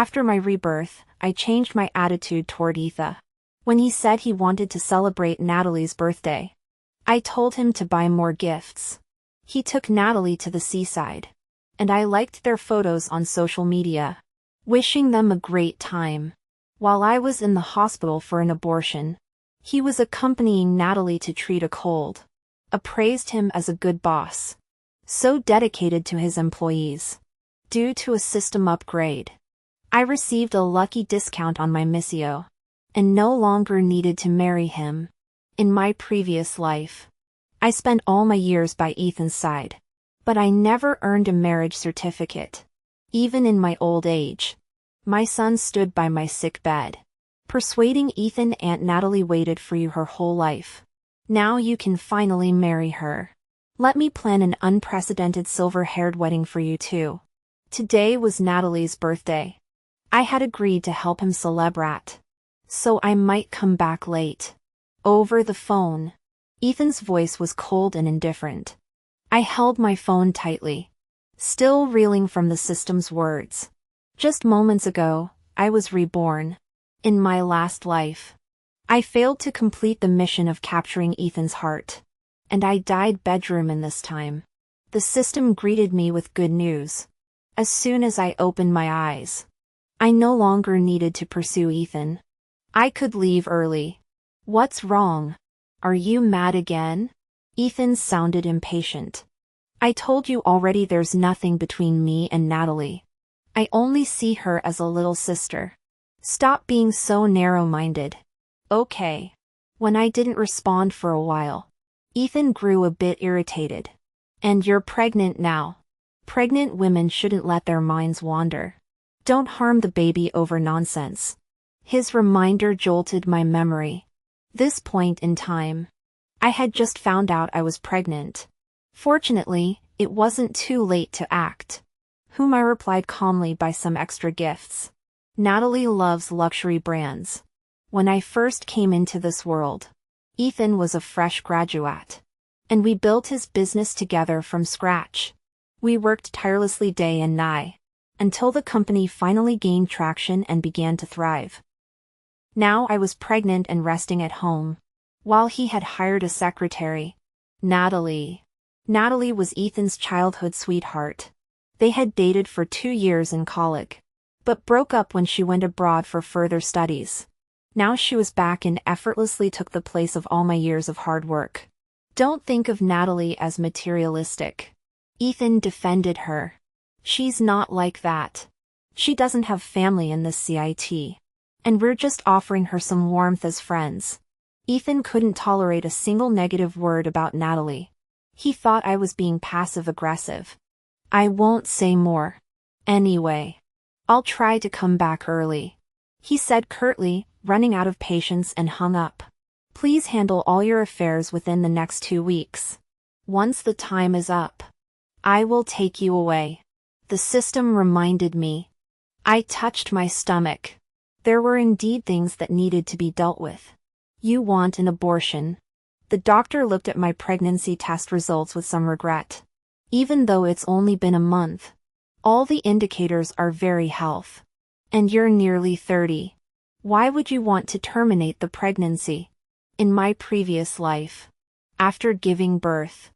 After my rebirth, I changed my attitude toward Ethan. When he said he wanted to celebrate Natalie's birthday, I told him to buy more gifts. He took Natalie to the seaside, and I liked their photos on social media, wishing them a great time. While I was in the hospital for an abortion, he was accompanying Natalie to treat a cold. I praised him as a good boss, so dedicated to his employees. Due to a system upgrade, I received a lucky discount on my missio, and no longer needed to marry him. In my previous life, I spent all my years by Ethan's side, but I never earned a marriage certificate. Even in my old age, my son stood by my sick bed, persuading Ethan Aunt Natalie waited for you her whole life. Now you can finally marry her. Let me plan an unprecedented silver-haired wedding for you too. Today was Natalie's birthday. I had agreed to help him celebrate, so I might come back late. Over the phone, Ethan's voice was cold and indifferent. I held my phone tightly, still reeling from the system's words. Just moments ago, I was reborn. In my last life, I failed to complete the mission of capturing Ethan's heart, and I died bedroom in this time. The system greeted me with good news. As soon as I opened my eyes, I no longer needed to pursue Ethan. I could leave early. What's wrong? Are you mad again? Ethan sounded impatient. I told you already there's nothing between me and Natalie. I only see her as a little sister. Stop being so narrow-minded. Okay. When I didn't respond for a while, Ethan grew a bit irritated. And you're pregnant now. Pregnant women shouldn't let their minds wander. Don't harm the baby over nonsense. His reminder jolted my memory. This point in time, I had just found out I was pregnant. Fortunately, it wasn't too late to act. Whom I replied calmly by some extra gifts. Natalie loves luxury brands. When I first came into this world, Ethan was a fresh graduate, and we built his business together from scratch. We worked tirelessly day and night, until the company finally gained traction and began to thrive. Now I was pregnant and resting at home, while he had hired a secretary. Natalie. Natalie was Ethan's childhood sweetheart. They had dated for 2 years in college, but broke up when she went abroad for further studies. Now she was back and effortlessly took the place of all my years of hard work. Don't think of Natalie as materialistic. Ethan defended her. She's not like that. She doesn't have family in this CIT. And we're just offering her some warmth as friends. Ethan couldn't tolerate a single negative word about Natalie. He thought I was being passive-aggressive. I won't say more. Anyway, I'll try to come back early, he said curtly, running out of patience, and hung up. Please handle all your affairs within the next 2 weeks. Once the time is up, I will take you away. The system reminded me. I touched my stomach. There were indeed things that needed to be dealt with. You want an abortion. The doctor looked at my pregnancy test results with some regret. Even though it's only been a month, all the indicators are very healthy. And you're nearly 30. Why would you want to terminate the pregnancy? In my previous life, after giving birth,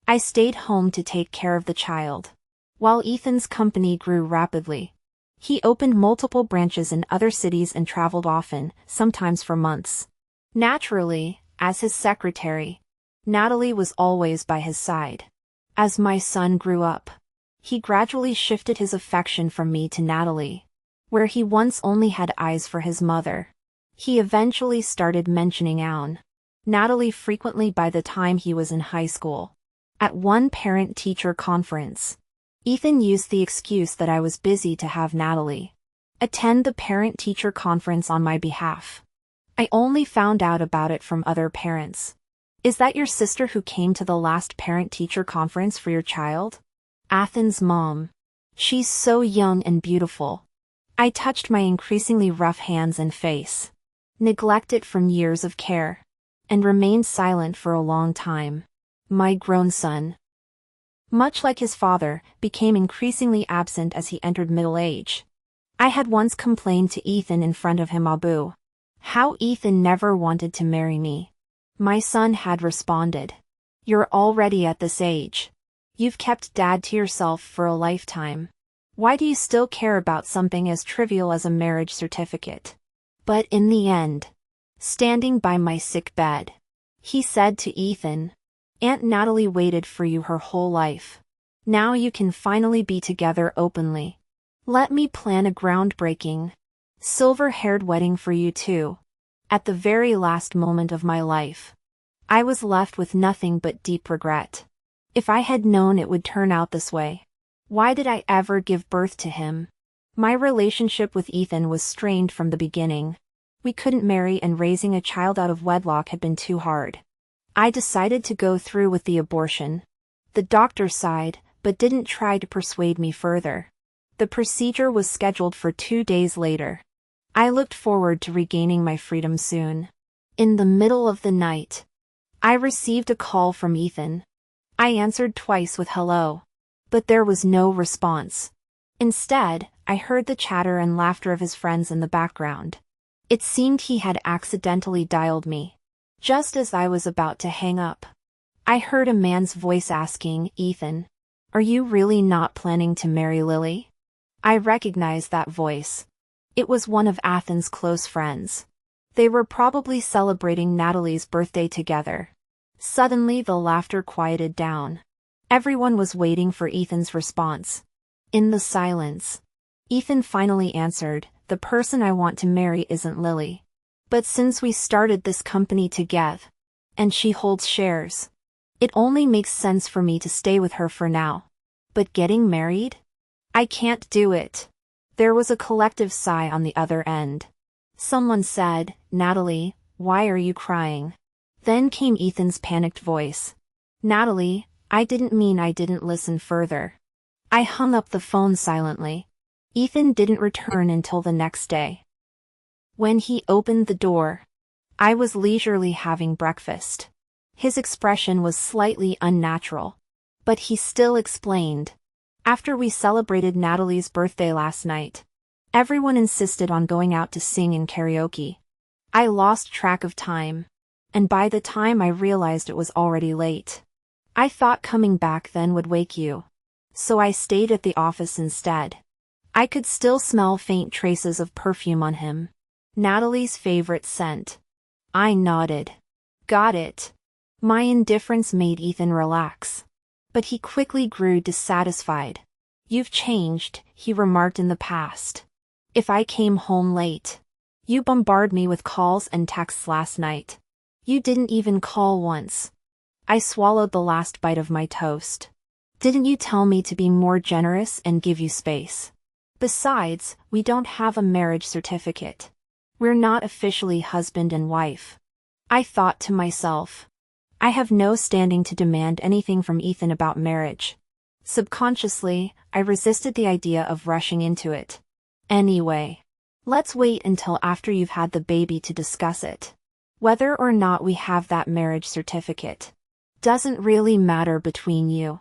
I stayed home to take care of the child, while Ethan's company grew rapidly. He opened multiple branches in other cities and traveled often, sometimes for months. Naturally, as his secretary, Natalie was always by his side. As my son grew up, he gradually shifted his affection from me to Natalie, where he once only had eyes for his mother. He eventually started mentioning Natalie frequently by the time he was in high school. At one parent-teacher conference, Ethan used the excuse that I was busy to have Natalie attend the parent-teacher conference on my behalf. I only found out about it from other parents. Is that your sister who came to the last parent-teacher conference for your child? Ethan's mom. She's so young and beautiful. I touched my increasingly rough hands and face, neglected from years of care, and remained silent for a long time. My grown son, much like his father, became increasingly absent as he entered middle age. I had once complained to Ethan in front of him about how Ethan never wanted to marry me. My son had responded, "You're already at this age. You've kept dad to yourself for a lifetime. Why do you still care about something as trivial as a marriage certificate?" But in the end, standing by my sick bed, he said to Ethan, "Aunt Natalie waited for you her whole life. Now you can finally be together openly. Let me plan a groundbreaking, silver-haired wedding for you two." At the very last moment of my life, I was left with nothing but deep regret. If I had known it would turn out this way, why did I ever give birth to him? My relationship with Ethan was strained from the beginning. We couldn't marry, and raising a child out of wedlock had been too hard. I decided to go through with the abortion. The doctor sighed, but didn't try to persuade me further. The procedure was scheduled for 2 days later. I looked forward to regaining my freedom soon. In the middle of the night, I received a call from Ethan. I answered twice with hello, but there was no response. Instead, I heard the chatter and laughter of his friends in the background. It seemed he had accidentally dialed me. Just as I was about to hang up, I heard a man's voice asking, "Ethan, are you really not planning to marry Lily?" I recognized that voice. It was one of Ethan's close friends. They were probably celebrating Natalie's birthday together. Suddenly the laughter quieted down. Everyone was waiting for Ethan's response. In the silence, Ethan finally answered, "The person I want to marry isn't Lily. But since we started this company together, and she holds shares, it only makes sense for me to stay with her for now. But getting married? I can't do it." There was a collective sigh on the other end. Someone said, "Natalie, why are you crying?" Then came Ethan's panicked voice. "Natalie, I didn't listen further." I hung up the phone silently. Ethan didn't return until the next day. When he opened the door, I was leisurely having breakfast. His expression was slightly unnatural, but he still explained. "After we celebrated Natalie's birthday last night, everyone insisted on going out to sing in karaoke. I lost track of time, and by the time I realized it was already late. I thought coming back then would wake you, so I stayed at the office instead." I could still smell faint traces of perfume on him. Natalie's favorite scent. I nodded. "Got it." My indifference made Ethan relax, but he quickly grew dissatisfied. "You've changed," he remarked in the past. "If I came home late, you bombarded me with calls and texts last night. You didn't even call once." I swallowed the last bite of my toast. "Didn't you tell me to be more generous and give you space? Besides, we don't have a marriage certificate. We're not officially husband and wife." I thought to myself, I have no standing to demand anything from Ethan about marriage. Subconsciously, I resisted the idea of rushing into it. "Anyway, let's wait until after you've had the baby to discuss it. Whether or not we have that marriage certificate doesn't really matter between you."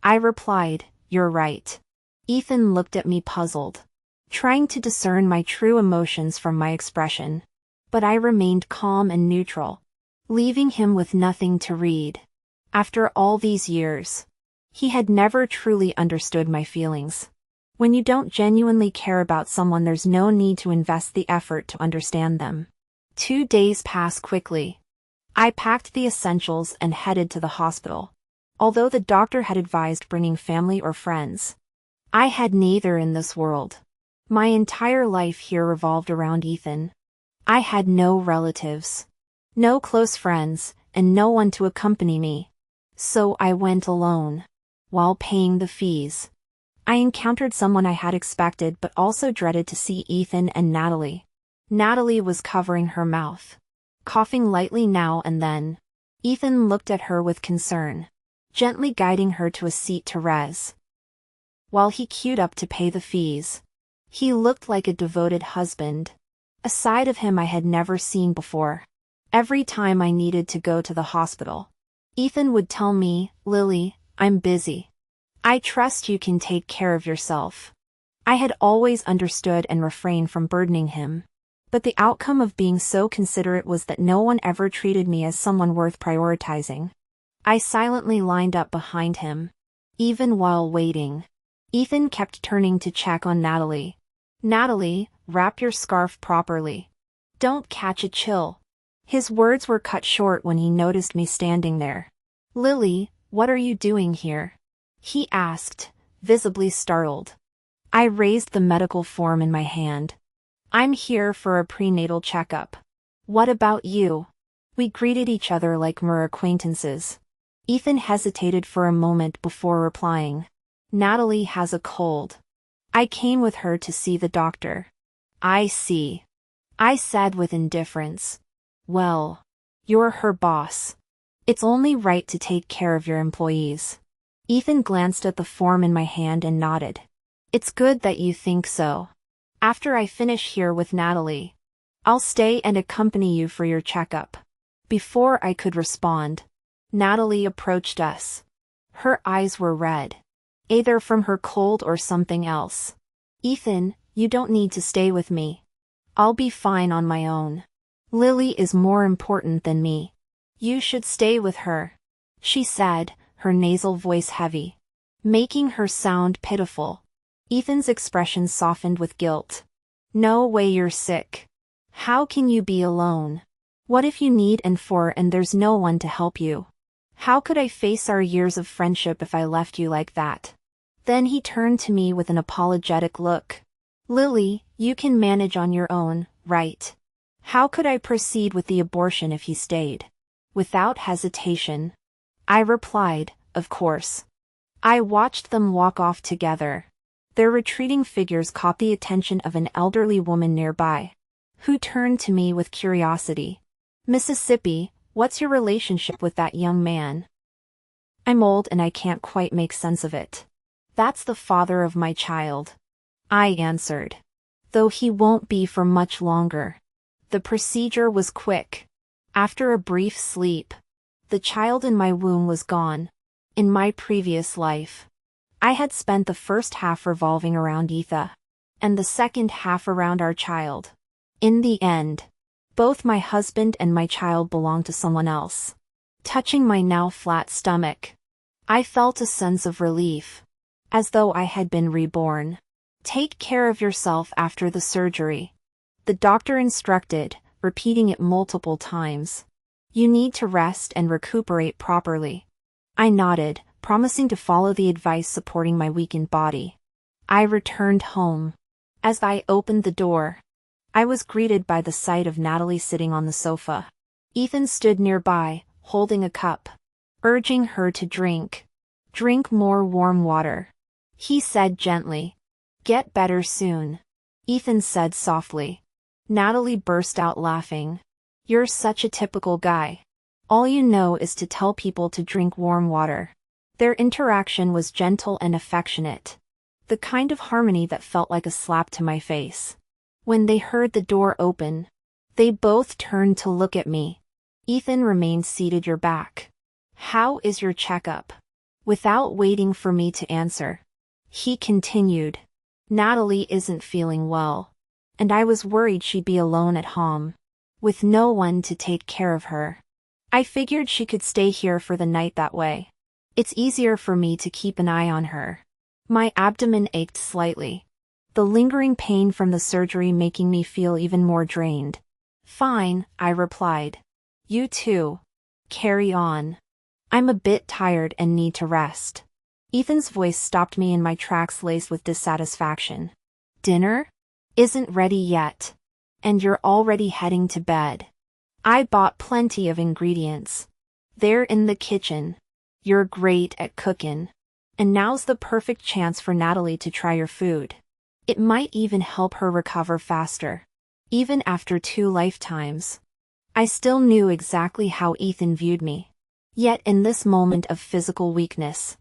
I replied, "You're right." Ethan looked at me puzzled, trying to discern my true emotions from my expression. But I remained calm and neutral, leaving him with nothing to read. After all these years, he had never truly understood my feelings. When you don't genuinely care about someone, there's no need to invest the effort to understand them. 2 days passed quickly. I packed the essentials and headed to the hospital. Although the doctor had advised bringing family or friends, I had neither in this world. My entire life here revolved around Ethan. I had no relatives, no close friends, and no one to accompany me. So I went alone. While paying the fees, I encountered someone I had expected but also dreaded to see: Ethan and Natalie. Natalie was covering her mouth, coughing lightly now and then. Ethan looked at her with concern, gently guiding her to a seat to res. While he queued up to pay the fees, he looked like a devoted husband, a side of him I had never seen before. Every time I needed to go to the hospital, Ethan would tell me, "Lily, I'm busy. I trust you can take care of yourself." I had always understood and refrained from burdening him. But the outcome of being so considerate was that no one ever treated me as someone worth prioritizing. I silently lined up behind him. Even while waiting, Ethan kept turning to check on Natalie. "Natalie, wrap your scarf properly. Don't catch a chill." His words were cut short when he noticed me standing there. "Lily, what are you doing here?" he asked, visibly startled. I raised the medical form in my hand. "I'm here for a prenatal checkup. What about you?" We greeted each other like mere acquaintances. Ethan hesitated for a moment before replying. "Natalie has a cold. I came with her to see the doctor." "I see," I said with indifference. "Well, you're her boss. It's only right to take care of your employees." Ethan glanced at the form in my hand and nodded. "It's good that you think so. After I finish here with Natalie, I'll stay and accompany you for your checkup." Before I could respond, Natalie approached us. Her eyes were red, either from her cold or something else. "Ethan, you don't need to stay with me. I'll be fine on my own. Lily is more important than me. You should stay with her," she said, her nasal voice heavy, making her sound pitiful. Ethan's expression softened with guilt. "No way, you're sick. How can you be alone? What if you need and there's no one to help you? How could I face our years of friendship if I left you like that?" Then he turned to me with an apologetic look. "Lily, you can manage on your own, right?" How could I proceed with the abortion if he stayed? Without hesitation, I replied, "Of course." I watched them walk off together. Their retreating figures caught the attention of an elderly woman nearby, who turned to me with curiosity. "Mississippi, what's your relationship with that young man?" "I'm old and I can't quite make sense of it. That's the father of my child," I answered. "Though he won't be for much longer." The procedure was quick. After a brief sleep, the child in my womb was gone. In my previous life, I had spent the first half revolving around Etha, and the second half around our child. In the end, both my husband and my child belonged to someone else. Touching my now flat stomach, I felt a sense of relief, as though I had been reborn. "Take care of yourself after the surgery," the doctor instructed, repeating it multiple times. "You need to rest and recuperate properly." I nodded, promising to follow the advice supporting my weakened body. I returned home. As I opened the door, I was greeted by the sight of Natalie sitting on the sofa. Ethan stood nearby, holding a cup, urging her to drink. "Drink more warm water," he said gently. "Get better soon," Ethan said softly. Natalie burst out laughing. "You're such a typical guy. All you know is to tell people to drink warm water." Their interaction was gentle and affectionate, the kind of harmony that felt like a slap to my face. When they heard the door open, they both turned to look at me. Ethan remained seated your back. "How is your checkup?" Without waiting for me to answer, he continued. "Natalie isn't feeling well, and I was worried she'd be alone at home, with no one to take care of her. I figured she could stay here for the night that way. It's easier for me to keep an eye on her." My abdomen ached slightly, the lingering pain from the surgery making me feel even more drained. "Fine," I replied. "You too. Carry on. I'm a bit tired and need to rest." Ethan's voice stopped me in my tracks laced with dissatisfaction. "Dinner isn't ready yet, and you're already heading to bed." "I bought plenty of ingredients. They're in the kitchen. You're great at cooking. And now's the perfect chance for Natalie to try your food. It might even help her recover faster." Even after 2 lifetimes, I still knew exactly how Ethan viewed me. Yet in this moment of physical weakness,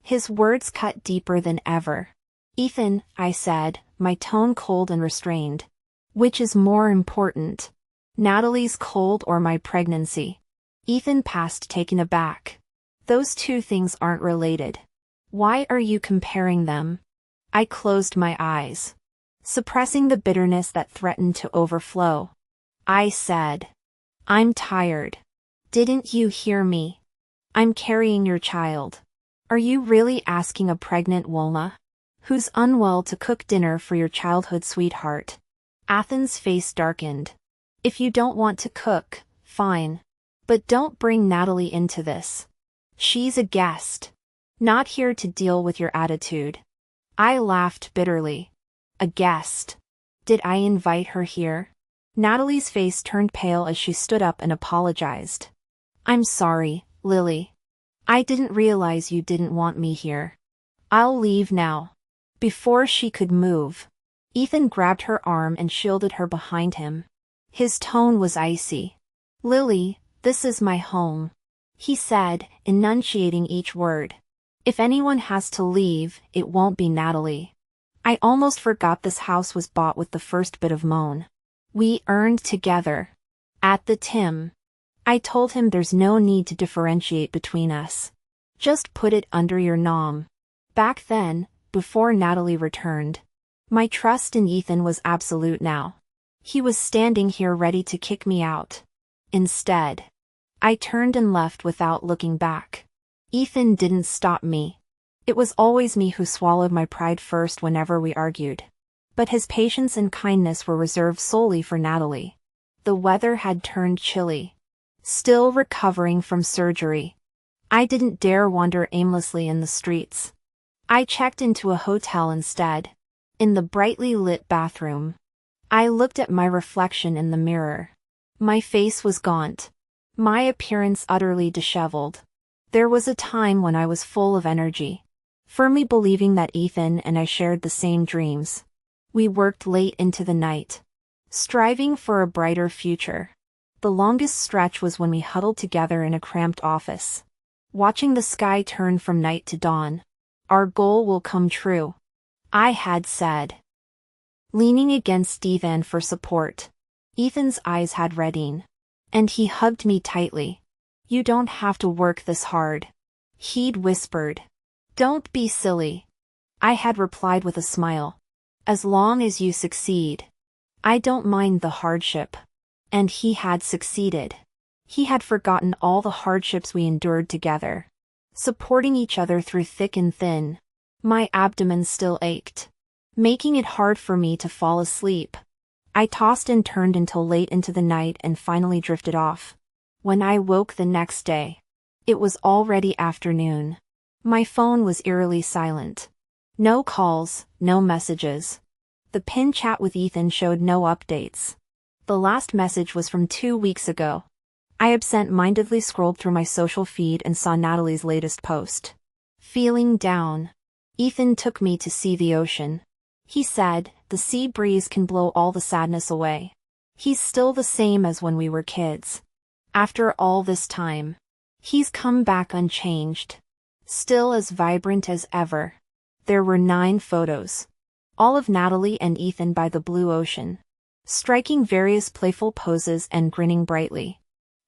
his words cut deeper than ever. "Ethan," I said, my tone cold and restrained. "Which is more important? Natalie's cold or my pregnancy?" Ethan passed taken aback. "Those two things aren't related. Why are you comparing them?" I closed my eyes, suppressing the bitterness that threatened to overflow. I said, "I'm tired. Didn't you hear me? I'm carrying your child. Are you really asking a pregnant Wilma, who's unwell, to cook dinner for your childhood sweetheart?" Athen's face darkened. "If you don't want to cook, fine. But don't bring Natalie into this. She's a guest, not here to deal with your attitude." I laughed bitterly. A guest? Did I invite her here? Natalie's face turned pale as she stood up and apologized. "I'm sorry, Lily. I didn't realize you didn't want me here. I'll leave now." Before she could move, Ethan grabbed her arm and shielded her behind him. His tone was icy. "Lily, this is my home," he said, enunciating each word. "If anyone has to leave, it won't be Natalie." I almost forgot this house was bought with the first bit of moan we earned together. At the Tim, I told him there's no need to differentiate between us. Just put it under your nom. Back then, before Natalie returned, my trust in Ethan was absolute. Now he was standing here ready to kick me out. Instead, I turned and left without looking back. Ethan didn't stop me. It was always me who swallowed my pride first whenever we argued. But his patience and kindness were reserved solely for Natalie. The weather had turned chilly. Still recovering from surgery, I didn't dare wander aimlessly in the streets. I checked into a hotel instead. In the brightly lit bathroom, I looked at my reflection in the mirror. My face was gaunt, my appearance utterly disheveled. There was a time when I was full of energy, firmly believing that Ethan and I shared the same dreams. We worked late into the night, striving for a brighter future. The longest stretch was when we huddled together in a cramped office, watching the sky turn from night to dawn. "Our goal will come true," I had said, leaning against Ethan for support. Ethan's eyes had reddened, and he hugged me tightly. "You don't have to work this hard," he'd whispered. "Don't be silly," I had replied with a smile. "As long as you succeed, I don't mind the hardship." And he had succeeded. He had forgotten all the hardships we endured together, supporting each other through thick and thin. My abdomen still ached, making it hard for me to fall asleep. I tossed and turned until late into the night and finally drifted off. When I woke the next day, it was already afternoon. My phone was eerily silent. No calls, no messages. The pin chat with Ethan showed no updates. The last message was from 2 weeks ago. I absent-mindedly scrolled through my social feed and saw Natalie's latest post. Feeling down, Ethan took me to see the ocean. He said, "The sea breeze can blow all the sadness away." He's still the same as when we were kids. After all this time, he's come back unchanged, still as vibrant as ever. There were 9 photos, all of Natalie and Ethan by the blue ocean, striking various playful poses and grinning brightly.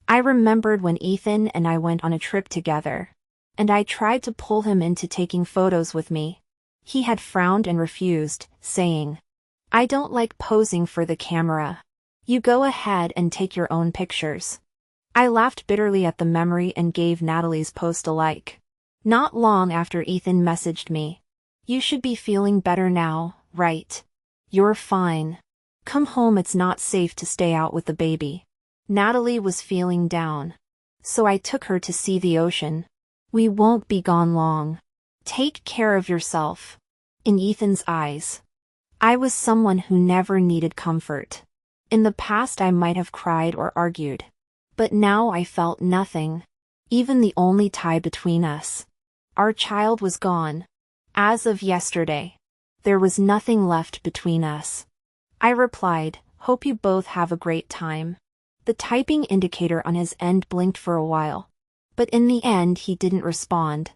I remembered when Ethan and I went on a trip together, and I tried to pull him into taking photos with me. He had frowned and refused, saying, "I don't like posing for the camera. You go ahead and take your own pictures." I laughed bitterly at the memory and gave Natalie's post a like. Not long after, Ethan messaged me. "You should be feeling better now, right? You're fine. Come home, it's not safe to stay out with the baby." Natalie was feeling down, so I took her to see the ocean. "We won't be gone long. Take care of yourself." In Ethan's eyes, I was someone who never needed comfort. In the past I might have cried or argued, but now I felt nothing, even the only tie between us. Our child was gone. As of yesterday, there was nothing left between us. I replied, "Hope you both have a great time." The typing indicator on his end blinked for a while, but in the end he didn't respond.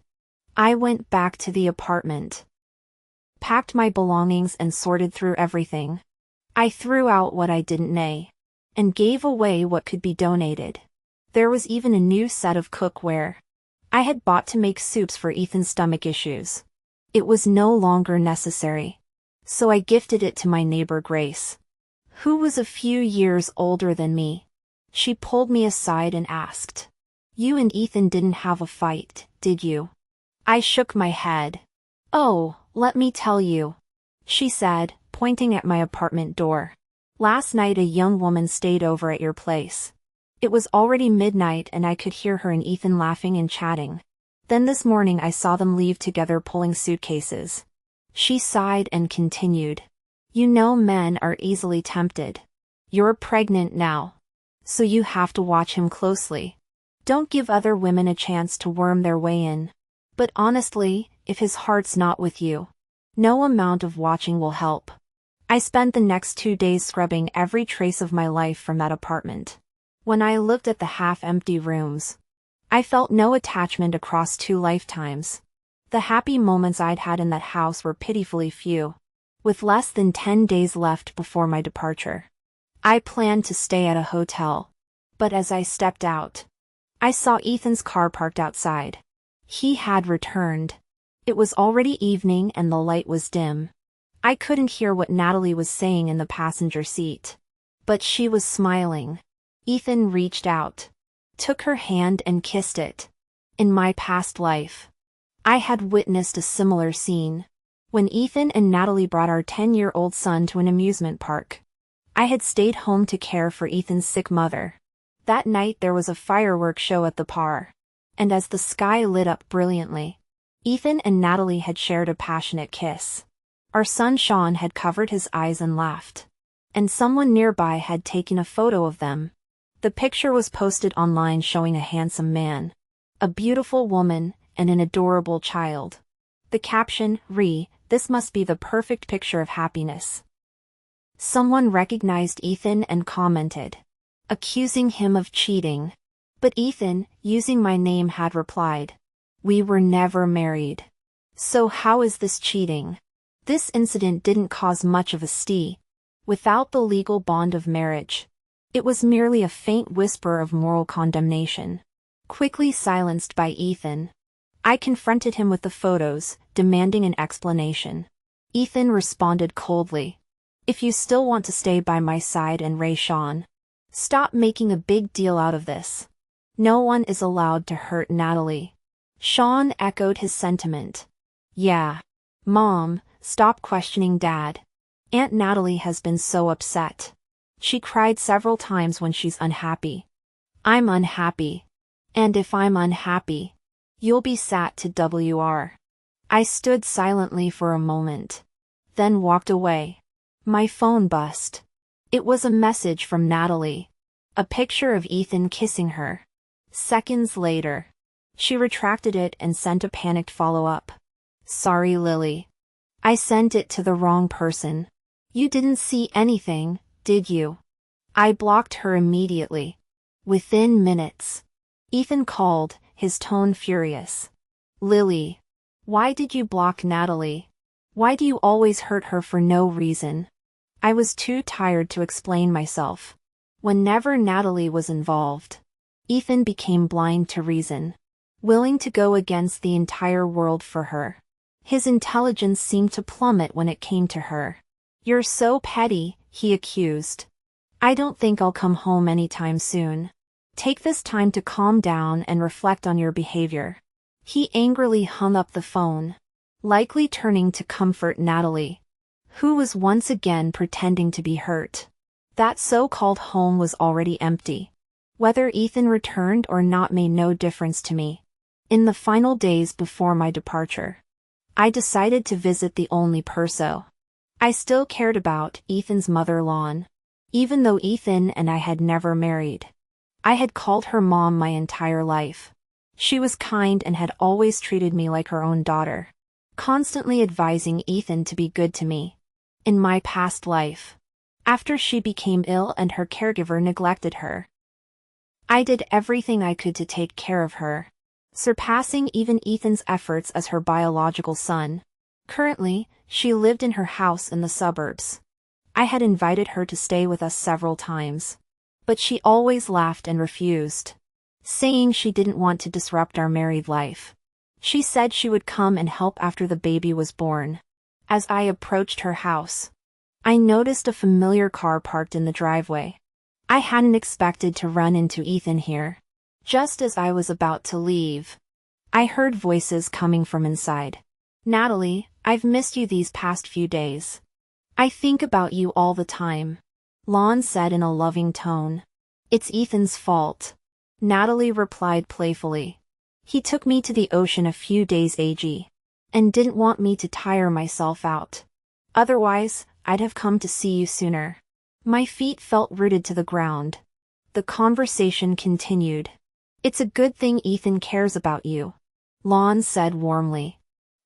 I went back to the apartment, packed my belongings and sorted through everything. I threw out what I didn't need, and gave away what could be donated. There was even a new set of cookware I had bought to make soups for Ethan's stomach issues. It was no longer necessary. So I gifted it to my neighbor Grace, who was a few years older than me. She pulled me aside and asked, "You and Ethan didn't have a fight, did you?" I shook my head. "Oh, let me tell you," she said, pointing at my apartment door. "Last night a young woman stayed over at your place. It was already midnight and I could hear her and Ethan laughing and chatting. Then this morning I saw them leave together pulling suitcases." She sighed and continued, "You know men are easily tempted. You're pregnant now, so you have to watch him closely. Don't give other women a chance to worm their way in. But honestly, if his heart's not with you, no amount of watching will help." I spent the next 2 days scrubbing every trace of my life from that apartment. When I looked at the half-empty rooms, I felt no attachment across 2 lifetimes. The happy moments I'd had in that house were pitifully few. With less than 10 days left before my departure, I planned to stay at a hotel. But as I stepped out, I saw Ethan's car parked outside. He had returned. It was already evening and the light was dim. I couldn't hear what Natalie was saying in the passenger seat, but she was smiling. Ethan reached out, took her hand and kissed it. In my past life, I had witnessed a similar scene. When Ethan and Natalie brought our 10-year-old son to an amusement park, I had stayed home to care for Ethan's sick mother. That night there was a fireworks show at the park, and as the sky lit up brilliantly, Ethan and Natalie had shared a passionate kiss. Our son Sean had covered his eyes and laughed, and someone nearby had taken a photo of them. The picture was posted online showing a handsome man, a beautiful woman, and an adorable child. The caption, "This must be the perfect picture of happiness." Someone recognized Ethan and commented, accusing him of cheating. But Ethan, using my name, had replied, "We were never married. So how is this cheating?" This incident didn't cause much of a stir. Without the legal bond of marriage, it was merely a faint whisper of moral condemnation, quickly silenced by Ethan. I confronted him with the photos, demanding an explanation. Ethan responded coldly, "If you still want to stay by my side and raise Sean, stop making a big deal out of this. No one is allowed to hurt Natalie." Sean echoed his sentiment. "Yeah. Mom, stop questioning Dad. Aunt Natalie has been so upset. She cried several times when she's unhappy. I'm unhappy. And if I'm unhappy, you'll be sat to WR." I stood silently for a moment, then walked away. My phone buzzed. It was a message from Natalie. A picture of Ethan kissing her. Seconds later, she retracted it and sent a panicked follow-up. "Sorry, Lily. I sent it to the wrong person. You didn't see anything, did you?" I blocked her immediately. Within minutes, Ethan called, his tone furious. "Lily, why did you block Natalie? Why do you always hurt her for no reason?" I was too tired to explain myself. Whenever Natalie was involved, Ethan became blind to reason, willing to go against the entire world for her. His intelligence seemed to plummet when it came to her. "You're so petty," he accused. "I don't think I'll come home anytime soon. Take this time to calm down and reflect on your behavior." He angrily hung up the phone, likely turning to comfort Natalie, who was once again pretending to be hurt. That so-called home was already empty. Whether Ethan returned or not made no difference to me. In the final days before my departure, I decided to visit the only person I still cared about, Ethan's mother, Lon. Even though Ethan and I had never married, I had called her mom my entire life. She was kind and had always treated me like her own daughter, constantly advising Ethan to be good to me. In my past life, after she became ill and her caregiver neglected her, I did everything I could to take care of her, surpassing even Ethan's efforts as her biological son. Currently, she lived in her house in the suburbs. I had invited her to stay with us several times, but she always laughed and refused, saying she didn't want to disrupt our married life. She said she would come and help after the baby was born. As I approached her house, I noticed a familiar car parked in the driveway. I hadn't expected to run into Ethan here. Just as I was about to leave, I heard voices coming from inside. "Natalie, I've missed you these past few days. I think about you all the time," Lon said in a loving tone. "It's Ethan's fault," Natalie replied playfully. "He took me to the ocean a few days ago, and didn't want me to tire myself out. Otherwise, I'd have come to see you sooner." My feet felt rooted to the ground. The conversation continued. "It's a good thing Ethan cares about you," Lon said warmly.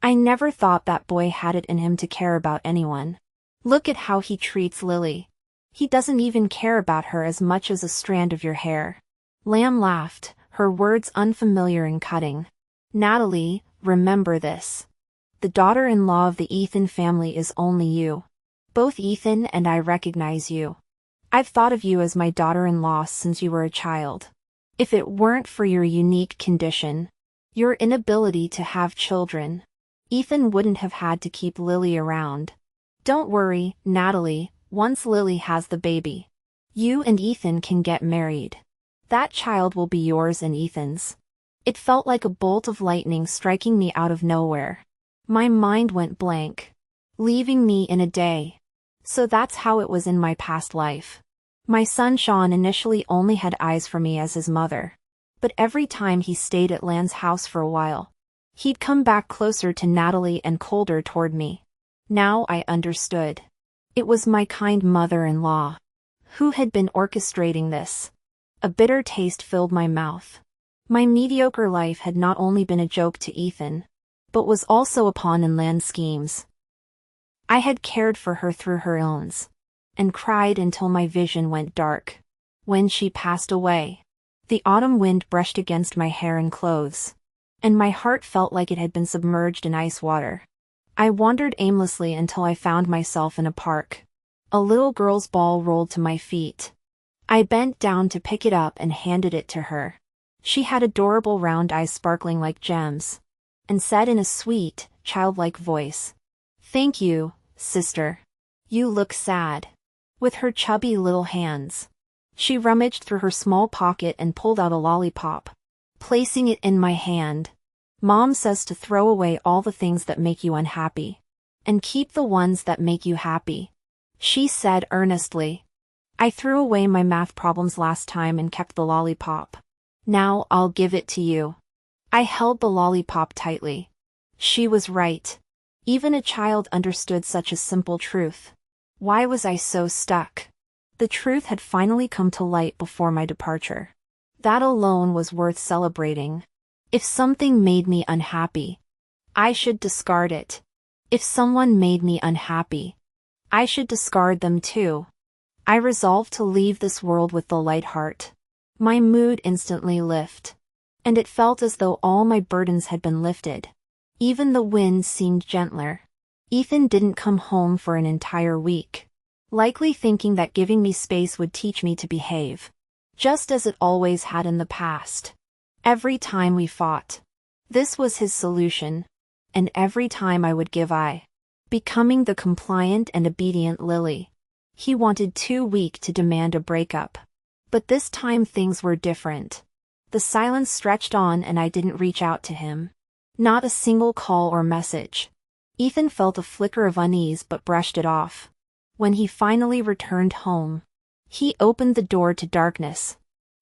"I never thought that boy had it in him to care about anyone. Look at how he treats Lily. He doesn't even care about her as much as a strand of your hair." Lamb laughed, her words unfamiliar and cutting. "Natalie, remember this. The daughter-in-law of the Ethan family is only you. Both Ethan and I recognize you. I've thought of you as my daughter-in-law since you were a child. If it weren't for your unique condition, your inability to have children, Ethan wouldn't have had to keep Lily around. Don't worry, Natalie, once Lily has the baby, you and Ethan can get married. That child will be yours and Ethan's." It felt like a bolt of lightning striking me out of nowhere. My mind went blank, leaving me in a day. So that's how it was in my past life. My son Sean initially only had eyes for me as his mother. But every time he stayed at Lan's house for a while, he'd come back closer to Natalie and colder toward me. Now I understood. It was my kind mother-in-law who had been orchestrating this. A bitter taste filled my mouth. My mediocre life had not only been a joke to Ethan, but was also a pawn in Lan's schemes. I had cared for her through her illness, and cried until my vision went dark. When she passed away, the autumn wind brushed against my hair and clothes, and my heart felt like it had been submerged in ice water. I wandered aimlessly until I found myself in a park. A little girl's ball rolled to my feet. I bent down to pick it up and handed it to her. She had adorable round eyes sparkling like gems, and said in a sweet, childlike voice, "Thank you, sister. You look sad." With her chubby little hands, she rummaged through her small pocket and pulled out a lollipop, placing it in my hand. "Mom says to throw away all the things that make you unhappy, and keep the ones that make you happy," she said earnestly. "I threw away my math problems last time and kept the lollipop. Now I'll give it to you." I held the lollipop tightly. She was right. Even a child understood such a simple truth. Why was I so stuck? The truth had finally come to light before my departure. That alone was worth celebrating. If something made me unhappy, I should discard it. If someone made me unhappy, I should discard them too. I resolved to leave this world with the light heart. My mood instantly lifted, and it felt as though all my burdens had been lifted. Even the wind seemed gentler. Ethan didn't come home for an entire week, likely thinking that giving me space would teach me to behave, just as it always had in the past. Every time we fought, this was his solution, and every time I would give in, becoming the compliant and obedient Lily. He wanted too weak to demand a breakup. But this time things were different. The silence stretched on and I didn't reach out to him. Not a single call or message. Ethan felt a flicker of unease but brushed it off. When he finally returned home, he opened the door to darkness.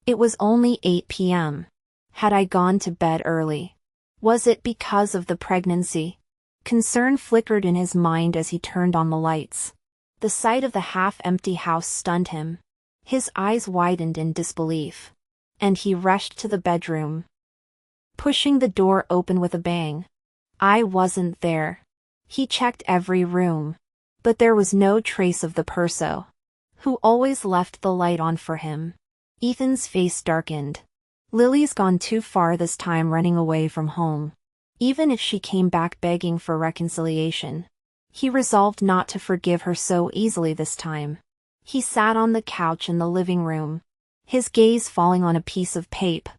It was only 8 p.m. Had I gone to bed early? Was it because of the pregnancy? Concern flickered in his mind as he turned on the lights. The sight of the half-empty house stunned him. His eyes widened in disbelief, and he rushed to the bedroom, pushing the door open with a bang. I wasn't there. He checked every room, but there was no trace of the perso, who always left the light on for him. Ethan's face darkened. Lily's gone too far this time, running away from home. Even if she came back begging for reconciliation, he resolved not to forgive her so easily this time. He sat on the couch in the living room, his gaze falling on a piece of paper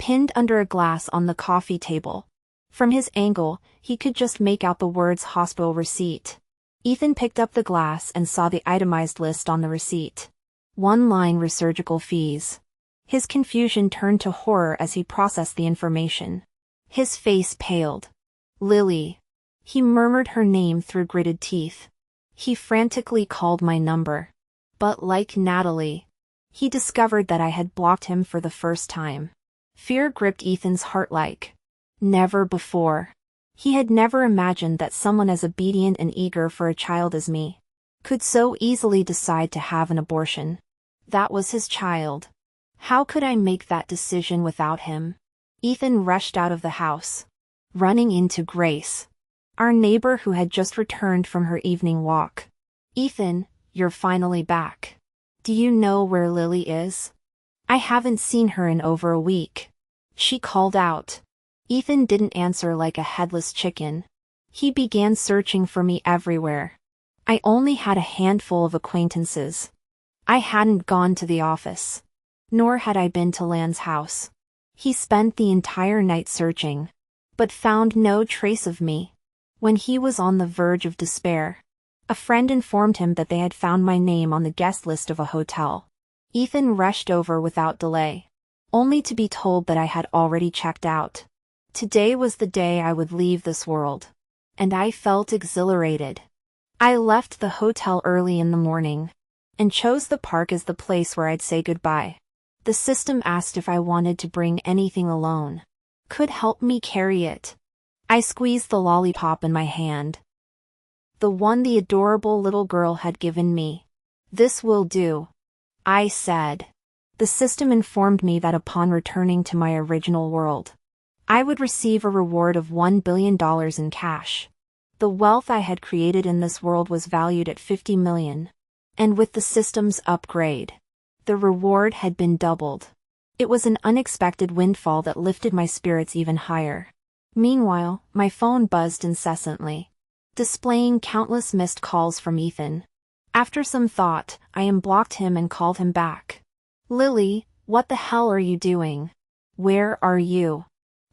pinned under a glass on the coffee table. From his angle, he could just make out the words hospital receipt. Ethan picked up the glass and saw the itemized list on the receipt. One line: surgical fees. His confusion turned to horror as he processed the information. His face paled. Lily. He murmured her name through gritted teeth. He frantically called my number. But like Natalie, he discovered that I had blocked him for the first time. Fear gripped Ethan's heart like never before. He had never imagined that someone as obedient and eager for a child as me could so easily decide to have an abortion. That was his child. How could I make that decision without him? Ethan rushed out of the house, running into Grace, our neighbor who had just returned from her evening walk. Ethan, you're finally back. Do you know where Lily is? I haven't seen her in over a week. She called out. Ethan didn't answer like a headless chicken. He began searching for me everywhere. I only had a handful of acquaintances. I hadn't gone to the office. Nor had I been to Lan's house. He spent the entire night searching, but found no trace of me. When he was on the verge of despair, a friend informed him that they had found my name on the guest list of a hotel. Ethan rushed over without delay, only to be told that I had already checked out. Today was the day I would leave this world, and I felt exhilarated. I left the hotel early in the morning, and chose the park as the place where I'd say goodbye. The system asked if I wanted to bring anything alone. Could help me carry it. I squeezed the lollipop in my hand. The one the adorable little girl had given me. This will do, I said. The system informed me that upon returning to my original world, I would receive a reward of $1 billion in cash. The wealth I had created in this world was valued at $50 million. And with the system's upgrade, the reward had been doubled. It was an unexpected windfall that lifted my spirits even higher. Meanwhile, my phone buzzed incessantly, displaying countless missed calls from Ethan. After some thought, I unblocked him and called him back. Lily, what the hell are you doing? Where are you?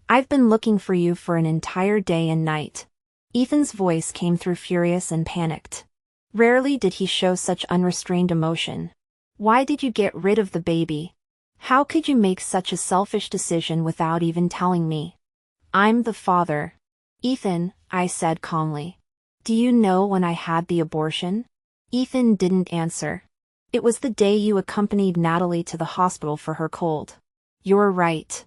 I've been looking for you for an entire day and night. Ethan's voice came through furious and panicked. Rarely did he show such unrestrained emotion. Why did you get rid of the baby? How could you make such a selfish decision without even telling me? I'm the father. Ethan, I said calmly. Do you know when I had the abortion? Ethan didn't answer. It was the day you accompanied Natalie to the hospital for her cold. You're right.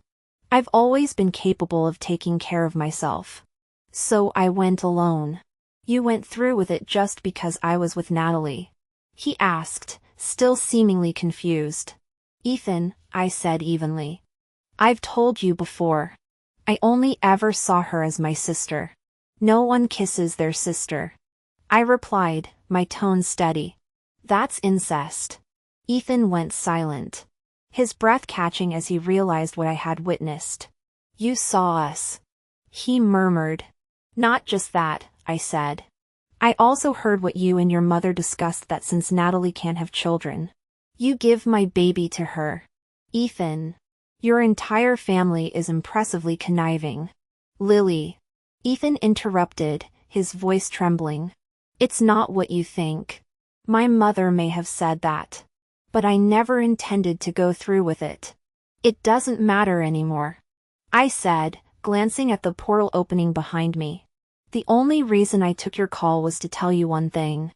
I've always been capable of taking care of myself. So I went alone. You went through with it just because I was with Natalie? He asked, still seemingly confused. Ethan, I said evenly. I've told you before. I only ever saw her as my sister. No one kisses their sister. I replied, my tone steady. That's incest. Ethan went silent, his breath catching as he realized what I had witnessed. You saw us, he murmured. Not just that, I said. I also heard what you and your mother discussed, that since Natalie can't have children, you give my baby to her. Ethan, your entire family is impressively conniving. Lily. Ethan interrupted, his voice trembling. It's not what you think. My mother may have said that, but I never intended to go through with it. It doesn't matter anymore, I said, glancing at the portal opening behind me. The only reason I took your call was to tell you one thing.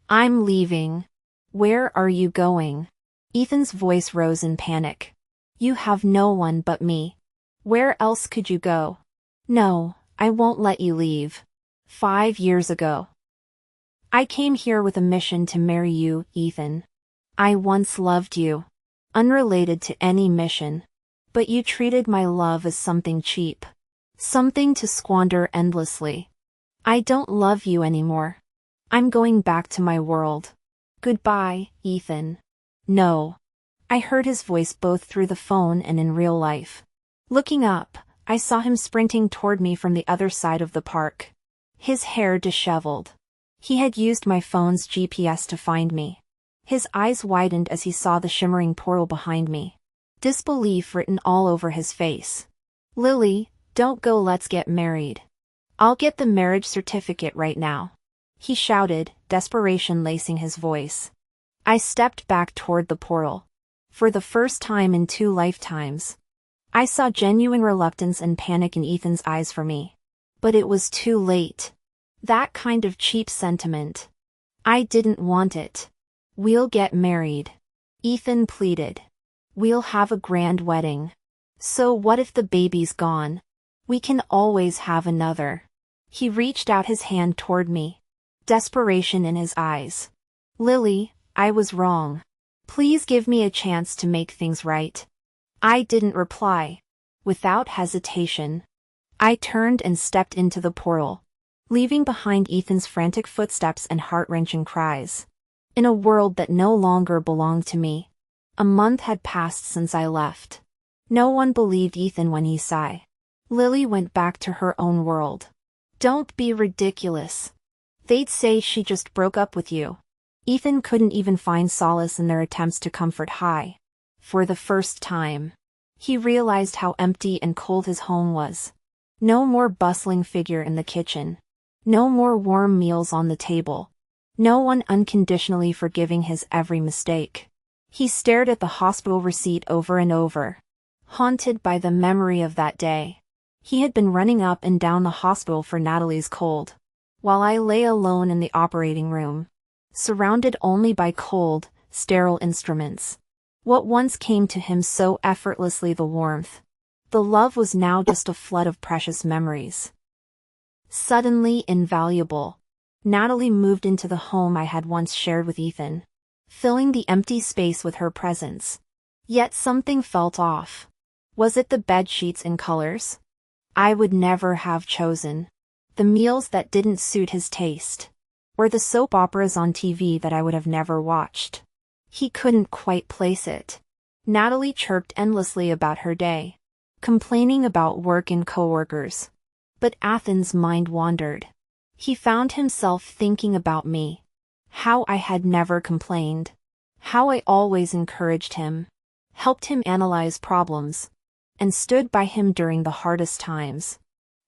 I'm leaving. Where are you going? Ethan's voice rose in panic. You have no one but me. Where else could you go? No, I won't let you leave. 5 years ago, I came here with a mission to marry you, Ethan. I once loved you. Unrelated to any mission. But you treated my love as something cheap. Something to squander endlessly. I don't love you anymore. I'm going back to my world. Goodbye, Ethan. No. I heard his voice both through the phone and in real life. Looking up, I saw him sprinting toward me from the other side of the park. His hair disheveled. He had used my phone's GPS to find me. His eyes widened as he saw the shimmering portal behind me. Disbelief written all over his face. Lily, Don't go, let's get married. I'll get the marriage certificate right now. He shouted, desperation lacing his voice. I stepped back toward the portal. For the first time in 2 lifetimes, I saw genuine reluctance and panic in Ethan's eyes for me. But it was too late. That kind of cheap sentiment. I didn't want it. We'll get married. Ethan pleaded. We'll have a grand wedding. So what if the baby's gone? We can always have another. He reached out his hand toward me. Desperation in his eyes. Lily, I was wrong. Please give me a chance to make things right. I didn't reply. Without hesitation, I turned and stepped into the portal, leaving behind Ethan's frantic footsteps and heart-wrenching cries. In a world that no longer belonged to me. A month had passed since I left. No one believed Ethan when he sighed. Lily went back to her own world. Don't be ridiculous. They'd say she just broke up with you. Ethan couldn't even find solace in their attempts to comfort Hai. For the first time, he realized how empty and cold his home was. No more bustling figure in the kitchen. No more warm meals on the table. No one unconditionally forgiving his every mistake. He stared at the hospital receipt over and over, haunted by the memory of that day. He had been running up and down the hospital for Natalie's cold, while I lay alone in the operating room, surrounded only by cold, sterile instruments. What once came to him so effortlessly, the warmth, the love, was now just a flood of precious memories. Suddenly invaluable, Natalie moved into the home I had once shared with Ethan, filling the empty space with her presence. Yet something felt off. Was it the bed sheets and colors I would never have chosen? The meals that didn't suit his taste? Or the soap operas on TV that I would have never watched? He couldn't quite place it. Natalie chirped endlessly about her day, complaining about work and coworkers. But Ethan's mind wandered. He found himself thinking about me. How I had never complained. How I always encouraged him, helped him analyze problems, and stood by him during the hardest times.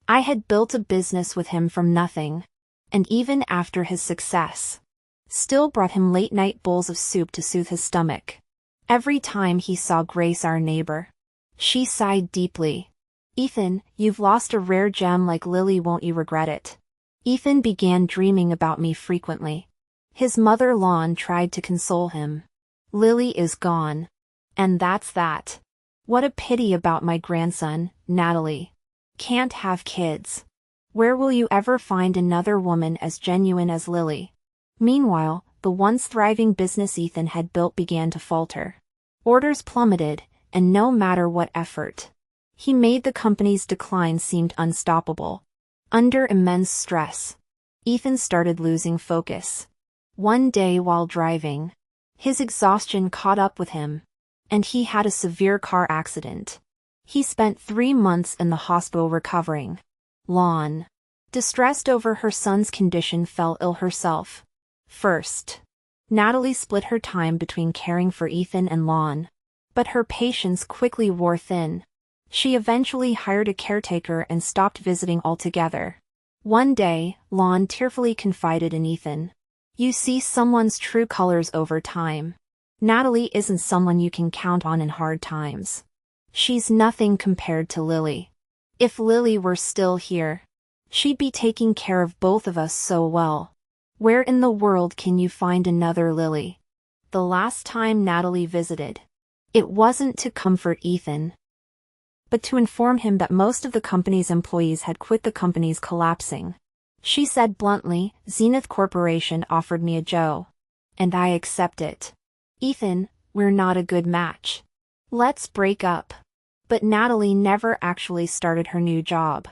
I had built a business with him from nothing, and even after his success, still brought him late-night bowls of soup to soothe his stomach. Every time he saw Grace, our neighbor, she sighed deeply. Ethan, you've lost a rare gem like Lily, won't you regret it? Ethan began dreaming about me frequently. His mother Lon tried to console him. Lily is gone. And that's that. What a pity about my grandson, Natalie. Can't have kids. Where will you ever find another woman as genuine as Lily? Meanwhile, the once thriving business Ethan had built began to falter. Orders plummeted, and no matter what effort he made, the company's decline seemed unstoppable. Under immense stress, Ethan started losing focus. One day while driving, his exhaustion caught up with him, and he had a severe car accident. He spent 3 months in the hospital recovering. Lon, distressed over her son's condition, fell ill herself. First, Natalie split her time between caring for Ethan and Lon, but her patience quickly wore thin. She eventually hired a caretaker and stopped visiting altogether. One day, Lon tearfully confided in Ethan. You see someone's true colors over time. Natalie isn't someone you can count on in hard times. She's nothing compared to Lily. If Lily were still here, she'd be taking care of both of us so well. Where in the world can you find another Lily? The last time Natalie visited, it wasn't to comfort Ethan, but to inform him that most of the company's employees had quit. The company's collapsing. She said bluntly, Zenith Corporation offered me a job, and I accept it. Ethan, we're not a good match. Let's break up. But Natalie never actually started her new job.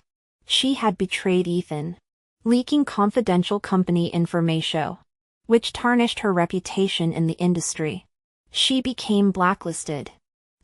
She had betrayed Ethan, leaking confidential company information, which tarnished her reputation in the industry. She became blacklisted,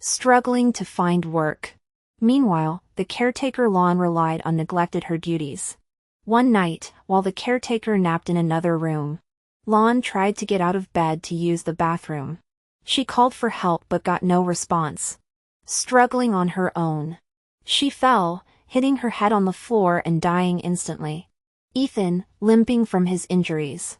struggling to find work. Meanwhile, the caretaker Lon relied on neglected her duties. One night, while the caretaker napped in another room, Lon tried to get out of bed to use the bathroom. She called for help but got no response. Struggling on her own, she fell, hitting her head on the floor and dying instantly. Ethan, limping from his injuries,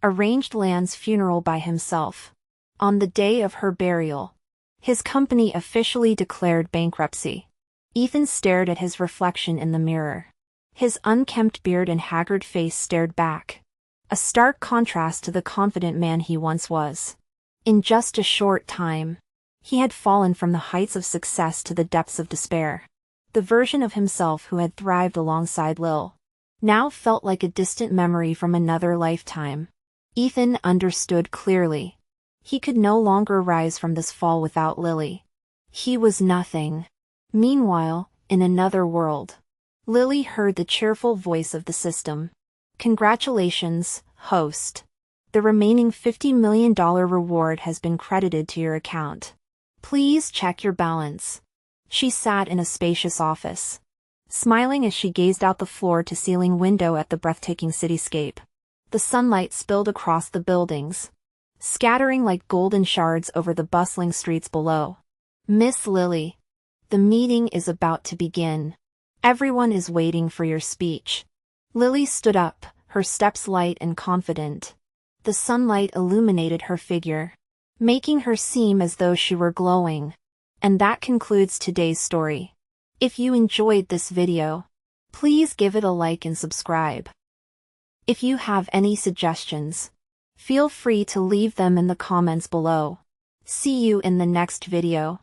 arranged Lan's funeral by himself. On the day of her burial, his company officially declared bankruptcy. Ethan stared at his reflection in the mirror. His unkempt beard and haggard face stared back, a stark contrast to the confident man he once was. In just a short time, he had fallen from the heights of success to the depths of despair. The version of himself who had thrived alongside Lil now felt like a distant memory from another lifetime. Ethan understood clearly. He could no longer rise from this fall without Lily. He was nothing. Meanwhile, in another world, Lily heard the cheerful voice of the system. "Congratulations, host. The remaining $50 million reward has been credited to your account. Please check your balance." She sat in a spacious office, smiling as she gazed out the floor-to-ceiling window at the breathtaking cityscape. The sunlight spilled across the buildings, scattering like golden shards over the bustling streets below. "Miss Lily, the meeting is about to begin. Everyone is waiting for your speech." Lily stood up, her steps light and confident. The sunlight illuminated her figure, making her seem as though she were glowing. And that concludes today's story. If you enjoyed this video, please give it a like and subscribe. If you have any suggestions, feel free to leave them in the comments below. See you in the next video.